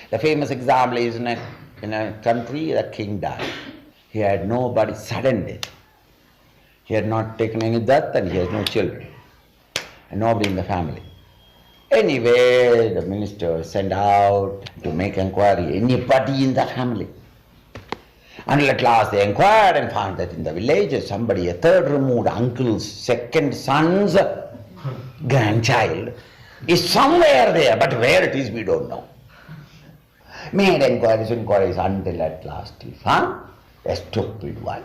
The famous example is in a country, the king died. He had nobody, sudden death. He had not taken any death and he has no children. And nobody in the family. Anyway, the minister sent out to make enquiry, anybody in the family. Until at last they inquired and found that in the village somebody, a third removed uncle's second son's grandchild is somewhere there, but where it is we don't know. Made inquiries until at last he found a stupid one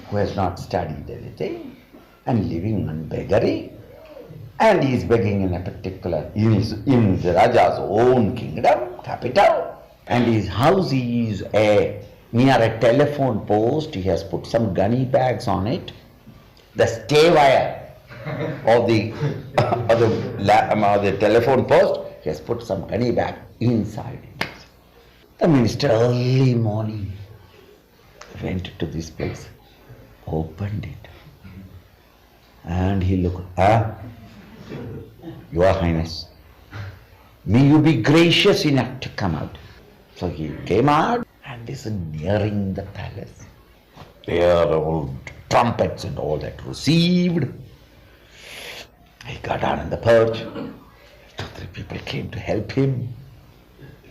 who has not studied anything and living on beggary, and he is begging in a particular, in the Raja's own kingdom, capital, and his house is near a telephone post. He has put some gunny bags on it. The stay wire of the telephone post, he has put some gunny bag inside it. The minister early morning went to this place, opened it, and he looked, Your Highness, may you be gracious enough to come out. So he came out and is nearing the palace. There all trumpets and all that received. He got down on the perch. 2-3 people came to help him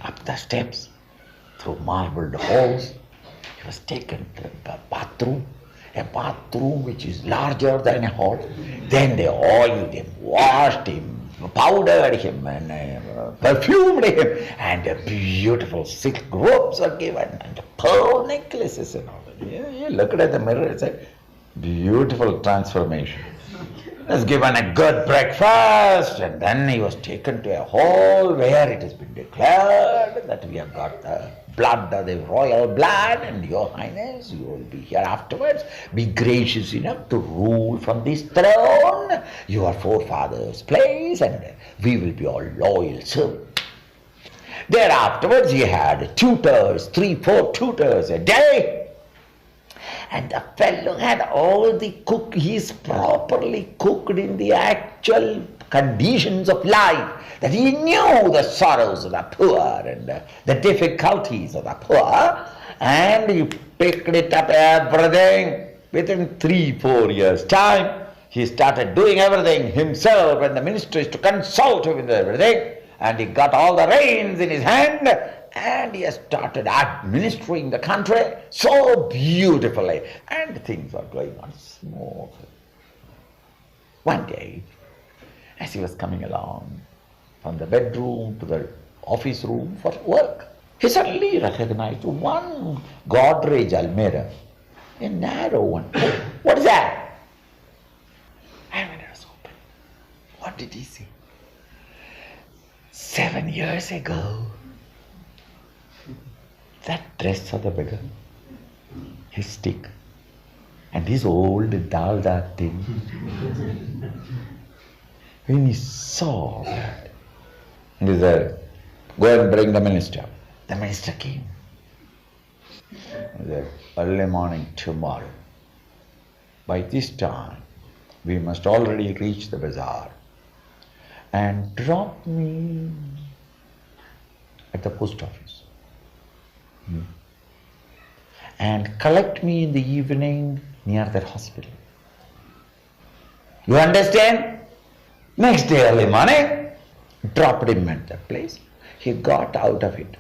up the steps, through marbled halls. He was taken to a bathroom which is larger than a hall. Then they oiled him, washed him, powdered him, and perfumed him, and beautiful silk robes are given, and pearl necklaces and all that. You looked at the mirror and said, beautiful transformation. He was given a good breakfast, and then he was taken to a hall where it has been declared that we have got the blood of the royal blood, and Your Highness, you will be here afterwards. Be gracious enough to rule from this throne, your forefathers' place, and we will be all loyal servants. There afterwards he had tutors, 3-4 tutors a day. And the fellow had all the he is properly cooked in the actual conditions of life, that he knew the sorrows of the poor and the difficulties of the poor, and he picked it up everything. Within 3-4 years' time, he started doing everything himself, and the minister is to consult him with everything, and he got all the reins in his hand, and he has started administering the country so beautifully, and things are going on smoothly. One day, as he was coming along from the bedroom to the office room for work, he suddenly recognized one Godrej Almirah, a narrow one. What is that? And when it was open, what did he see? 7 years ago, that dress of the beggar, his stick, and his old dalda tin. When he saw that, he said, go and bring the minister. The minister came. He said, early morning tomorrow, by this time, we must already reach the bazaar, and drop me at the post office. And collect me in the evening near that hospital. You understand? Next day early morning, dropped him at that place. He got out of it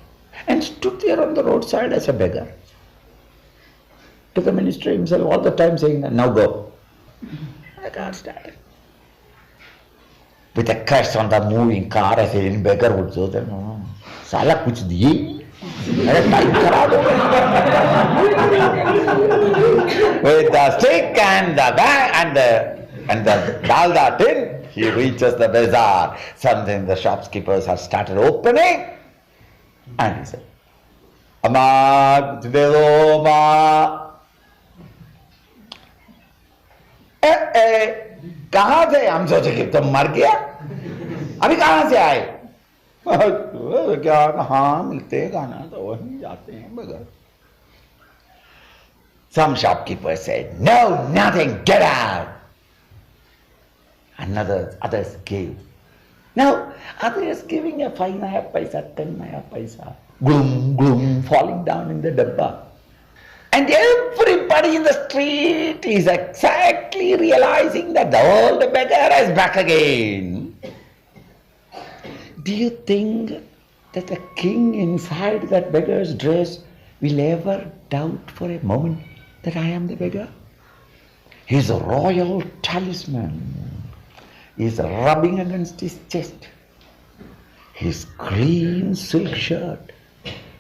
and stood there on the roadside as a beggar. To the minister himself all the time saying, now go. I can't stand it. With a curse on the moving car, as a beggar would say, Sala kuch diye. With the stick and the bag and the dalda tin, he reaches the bazaar. Something the shopkeepers have started opening, and he said, "Amma, dedo ma." कहाँ थे? हम सोचे कि तुम मर गया, अभी कहाँ से आए? क्या हाँ मिलते हैं खाना तो वहीं जाते हैं बगैर. Some shopkeeper said, no, nothing, get out. Others gave Now, others giving a 5 naya paisa, 10 naya paisa, gloom, gloom, falling down in the dabba. And everybody in the street is exactly realizing that the old beggar is back again. Do you think that the king inside that beggar's dress will ever doubt for a moment that I am the beggar? His royal talisman is rubbing against his chest. His clean silk shirt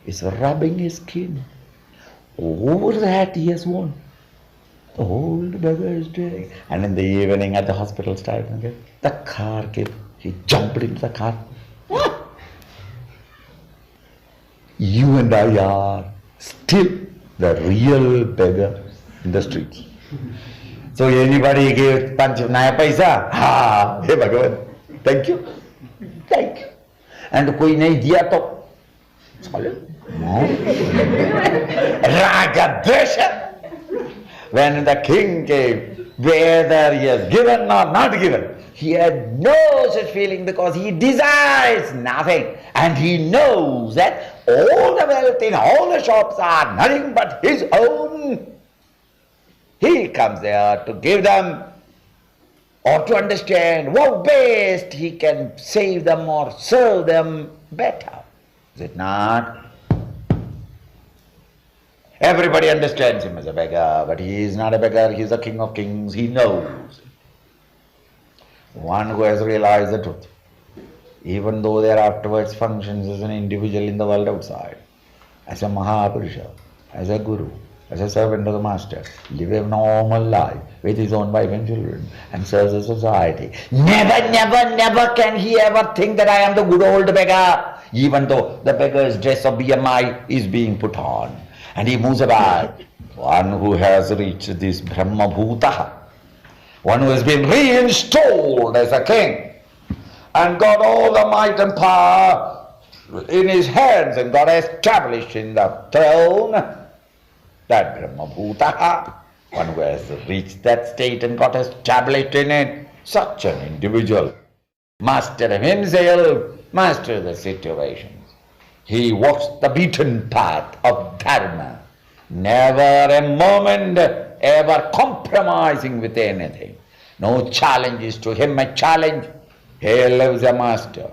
is rubbing his skin. Over that he has worn the old beggar's dress. And in the evening at the hospital start again, the car came. He jumped into the car. You and I are still the real beggar in the streets. So anybody gave punch of naya paisa? Ha! Hey Bhagavan, thank you. Thank you. And koi nahi diya to solid. No. Raga Dresha. When the king came, whether he has given or not given, he had no such feeling because he desires nothing. And he knows that all the wealth in all the shops are nothing but his own. He comes there to give them or to understand what best he can save them or serve them better. Is it not? Everybody understands him as a beggar, but he is not a beggar, he is the king of kings, he knows. One who has realized the truth, even though there afterwards functions as an individual in the world outside, as a Mahapurusha, as a guru, as a servant of the master, live a normal life with his own wife and children and serves the society. Never, never, never can he ever think that I am the good old beggar, even though the beggar's dress of BMI is being put on. And he moves about. One who has reached this Brahma Bhuta, one who has been reinstalled as a king and got all the might and power in his hands and got established in the throne, that Brahma Bhuta, one who has reached that state and got established in it, such an individual, master of himself, master of the situations. He walks the beaten path of dharma, never a moment ever compromising with anything. No challenge is to him a challenge. He lives a master.